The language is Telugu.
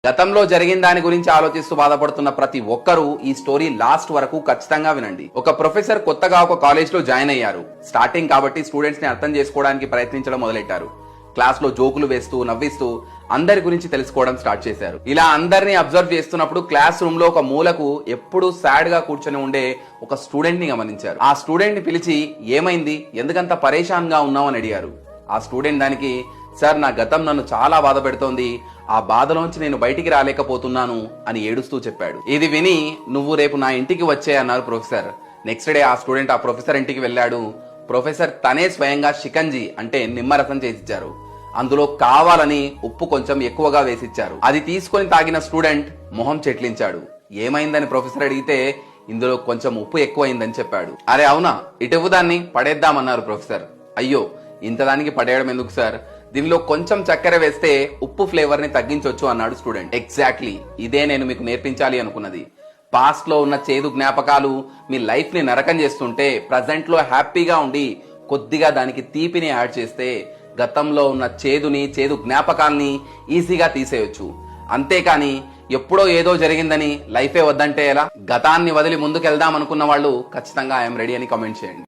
గతంలో జరిగిన దాని గురించి ఆలోచిస్తూ బాధపడుతున్న ప్రతి ఒక్కరూ ఈ స్టోరీ లాస్ట్ వరకు ఖచ్చితంగా వినండి. ఒక ప్రొఫెసర్ కొత్తగా ఒక కాలేజ్ లో జాయిన్ అయ్యారు. స్టార్టింగ్ కాబట్టి స్టూడెంట్స్ ని అర్థం చేసుకోవడానికి ప్రయత్నించడం మొదలెట్టారు. క్లాస్ లో జోకులు వేస్తూ నవ్విస్తూ అందరి గురించి తెలుసుకోవడం స్టార్ట్ చేశారు. ఇలా అందరినీ అబ్జర్వ్ చేస్తున్నప్పుడు క్లాస్ రూమ్ లో ఒక మూలకు ఎప్పుడు సాడ్ గా కూర్చొని ఉండే ఒక స్టూడెంట్ ని గమనించారు. ఆ స్టూడెంట్ ని పిలిచి ఏమైంది, ఎందుకంత పరేషాన్ గా ఉన్నావు అని అడిగారు. ఆ స్టూడెంట్ దానికి, సార్ నా గతం నన్ను చాలా బాధ పెడుతోంది, ఆ బాధలోంచి నేను బయటికి రాలేకపోతున్నాను అని ఏడుస్తూ చెప్పాడు. ఇది విని నువ్వు రేపు నా ఇంటికి వచ్చే అన్నారు ప్రొఫెసర్. నెక్స్ట్ డే ఆ స్టూడెంట్ ఆ ప్రొఫెసర్ ఇంటికి వెళ్ళాడు. ప్రొఫెసర్ తనే స్వయంగా షికంజీ అంటే నిమ్మరసం చేసిచ్చారు. అందులో కావాలని ఉప్పు కొంచెం ఎక్కువగా వేసిచ్చారు. అది తీసుకొని తాగిన స్టూడెంట్ మొహం చెట్లించాడు. ఏమైందని ప్రొఫెసర్ అడిగితే ఇందులో కొంచెం ఉప్పు ఎక్కువైందని చెప్పాడు. అరే అవునా, ఇటువు దాన్ని పడేద్దామన్నారు ప్రొఫెసర్. అయ్యో ఇంతదానికి పడేయడం ఎందుకు సార్, దీనిలో కొంచెం చక్కెర వేస్తే ఉప్పు ఫ్లేవర్ ని తగ్గించొచ్చు అన్నాడు స్టూడెంట్. ఎగ్జాక్ట్లీ ఇదే నేను మీకు నేర్పించాలి అనుకున్నది. పాస్ట్ లో ఉన్న చేదు జ్ఞాపకాలు మీ లైఫ్ ని నరకం చేస్తుంటే ప్రజెంట్ లో హ్యాపీగా ఉండి కొద్దిగా దానికి తీపిని యాడ్ చేస్తే గతంలో ఉన్న చేదు జ్ఞాపకాల్ని ఈజీగా తీసేయొచ్చు. అంతేకాని ఎప్పుడో ఏదో జరిగిందని లైఫే వద్దంటే ఎలా? గతాన్ని వదిలి ముందుకెళ్దాం అనుకున్న వాళ్ళు ఖచ్చితంగా ఐఎమ్ రెడీ అని కామెంట్ చేయండి.